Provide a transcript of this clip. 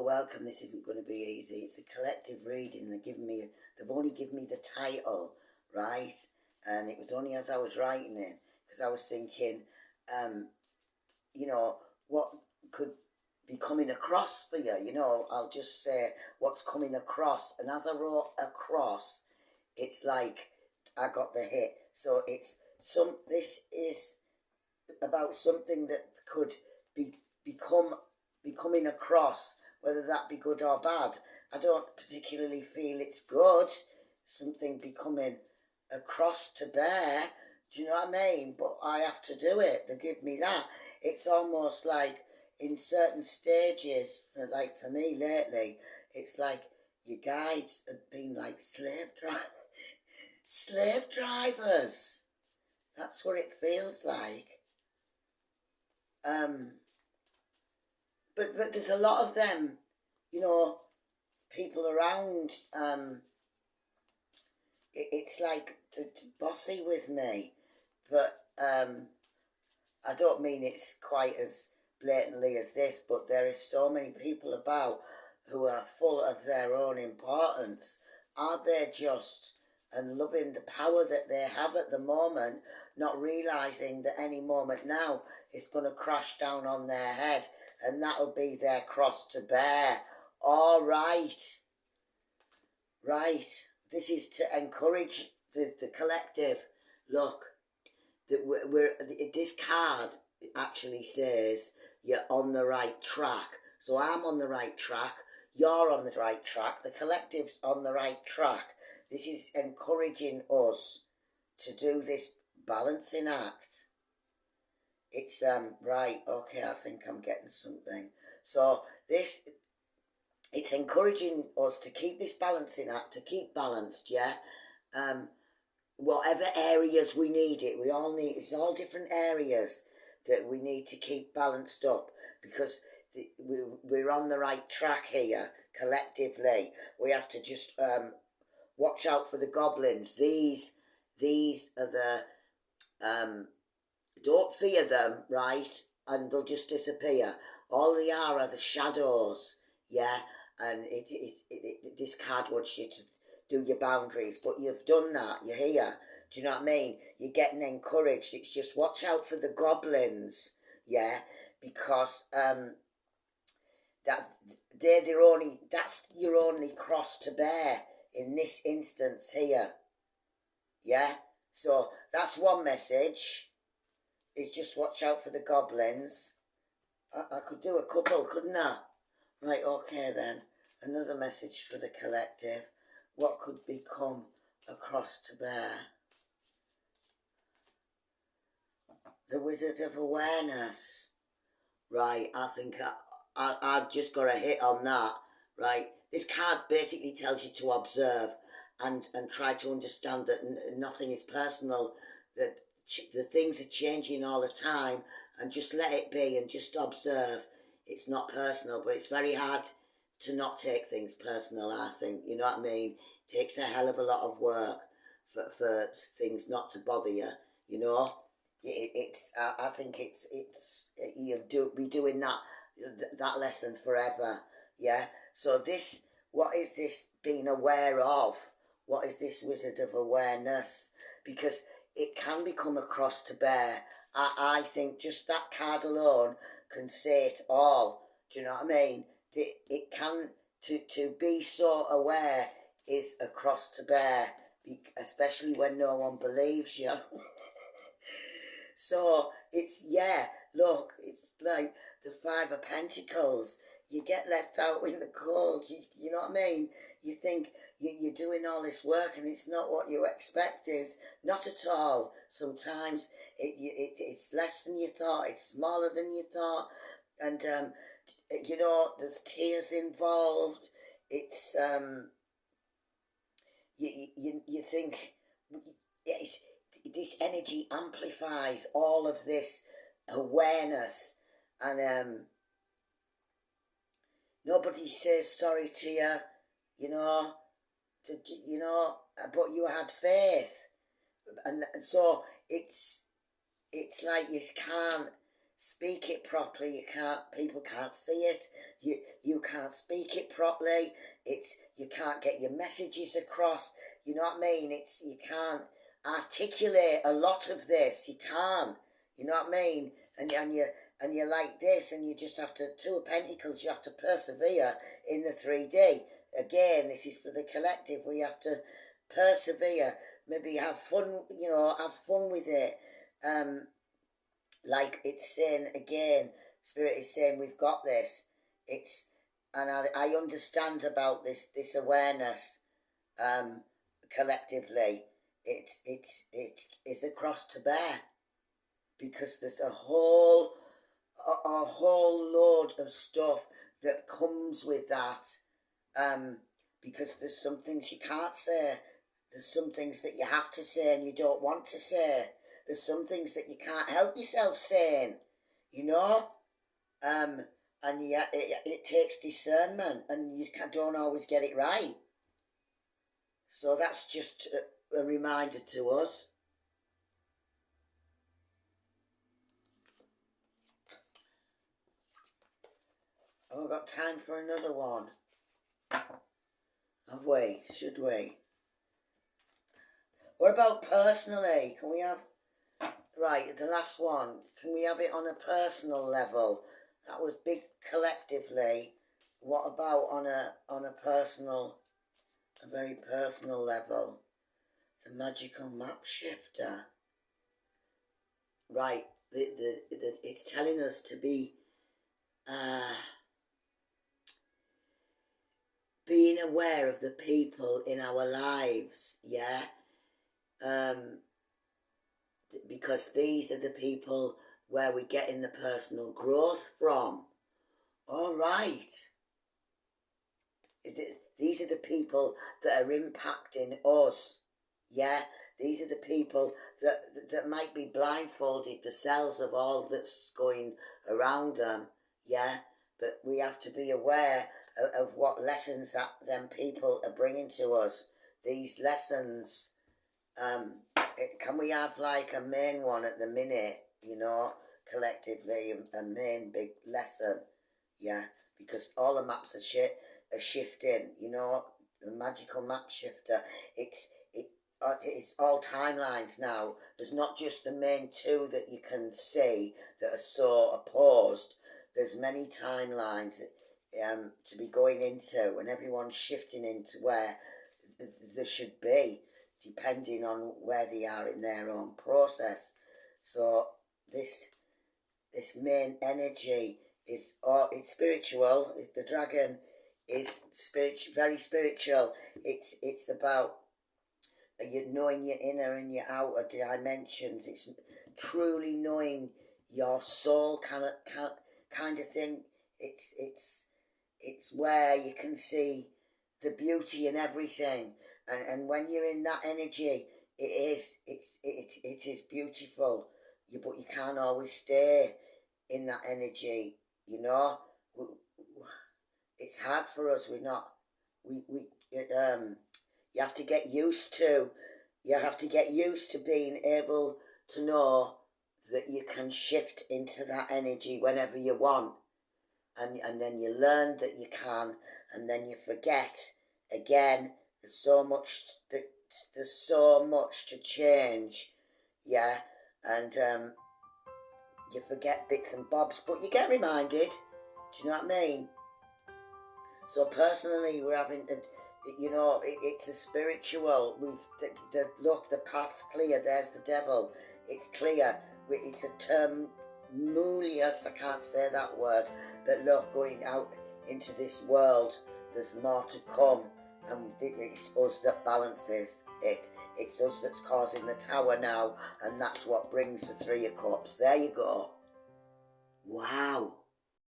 welcome. This isn't going to be easy. It's a collective reading. They've only given me the title, right? And it was only as I was writing it, because I was thinking, um, what could be coming across for you. I'll just say what's coming across. And as I wrote across, it's like I got the hit. So this is about something that could be coming across, whether that be good or bad. I don't particularly feel it's good, something becoming across to bear. Do you know what I mean? But I have to do it. They give me that. It's almost like in certain stages, like for me lately, it's like your guides have been like slave drivers. That's what it feels like. But there's a lot of them, people around. It's like it's bossy with me, but I don't mean it's quite as blatantly as this. But there is so many people about who are full of their own importance. Are they just and loving the power that they have at the moment, not realising that any moment now it's going to crash down on their head, and that'll be their cross to bear. All right. This is to encourage the collective. Look, this card actually says you're on the right track. So I'm on the right track. You're on the right track. The collective's on the right track. This is encouraging us to do this balancing act. It's, right, okay, I think I'm getting something. So it's encouraging us to keep this balancing act, to keep balanced, yeah? Whatever areas we need it, it's all different areas that we need to keep balanced up, because we're on the right track here, collectively. We have to just watch out for the goblins. These are the... don't fear them, right? And they'll just disappear. All they are the shadows, yeah? And this card wants you to do your boundaries, but you've done that. You're here. Do you know what I mean? You're getting encouraged. It's just watch out for the goblins, yeah? Because that's your only cross to bear in this instance here, yeah? So that's one message. Is just watch out for the goblins. I could do a couple, couldn't I? Right, okay then. Another message for the collective. What could become across to bear? The Wizard of Awareness. Right, I think I've just got a hit on that. Right, this card basically tells you to observe and try to understand that nothing is personal, that the things are changing all the time, and just let it be and just observe. It's not personal, but it's very hard to not take things personal, I think. You know what I mean? It takes a hell of a lot of work for things not to bother you, you know? I think you'll be doing that lesson forever, yeah? So what is this being aware of? What is this Wizard of Awareness? Because it can become across to bear. I think just that card alone can say it all. Do you know what I mean? It can, to be so aware is across to bear, especially when no one believes you. So it's, look, it's like the Five of Pentacles. You get left out in the cold. You know what I mean? You think you're doing all this work and it's not what you expected. Not at all. Sometimes it's less than you thought. It's smaller than you thought. And, there's tears involved. It's, you think, this energy amplifies all of this awareness, and nobody says sorry to you, but you had faith, and so it's like you can't. speak it properly. You can't. People can't see it. You can't speak it properly. You can't get your messages across. You know what I mean? You can't articulate a lot of this. You can't. You know what I mean? And you're like this, and you just have to, Two of Pentacles, you have to persevere in the 3D. Again, this is for the collective. We have to persevere. Maybe have fun, have fun with it. Like it's saying again, Spirit is saying we've got this. And I understand about this awareness, collectively. It's a cross to bear, because there's a whole load of stuff that comes with that. Because there's some things you can't say. There's some things that you have to say and you don't want to say. There's some things that you can't help yourself saying, and yeah, it takes discernment, and you don't always get it right. So that's just a reminder to us. Oh, we've got time for another one. Have we? Should we? What about personally? Can we have... Right, the last one. Can we have it on a personal level? That was big collectively. What about on a personal, a very personal level? The magical map shifter. Right, it's telling us to be being aware of the people in our lives, yeah? Because these are the people where we're getting the personal growth from. All right. These are the people that are impacting us. Yeah, these are the people that might be blindfolded themselves of all that's going around them. Yeah, but we have to be aware of what lessons that them people are bringing to us. These lessons. Can we have like a main one at the minute, collectively, a main big lesson, yeah, because all the maps are shifting, the magical map shifter, it's all timelines now. There's not just the main two that you can see that are so opposed. There's many timelines to be going into, and everyone's shifting into where there should be, depending on where they are in their own process. So this main energy is it's spiritual. The dragon is very spiritual. It's about you knowing your inner and your outer dimensions. It's truly knowing your soul kind of thing. It's where you can see the beauty in everything. And when you're in that energy, it is beautiful. But you can't always stay in that energy. It's hard for us. You have to get used to. You have to get used to being able to know that you can shift into that energy whenever you want, and then you learn that you can, and then you forget again. There's so much to change, yeah, and you forget bits and bobs, but you get reminded. Do you know what I mean? So personally, we're having to, it's a spiritual. Look, the path's clear. There's the devil. It's clear. It's a term mulius. I can't say that word, but look, going out into this world, there's more to come. And it's us that balances it. It's us that's causing the tower now, and that's what brings the 3 of Cups. There you go. Wow.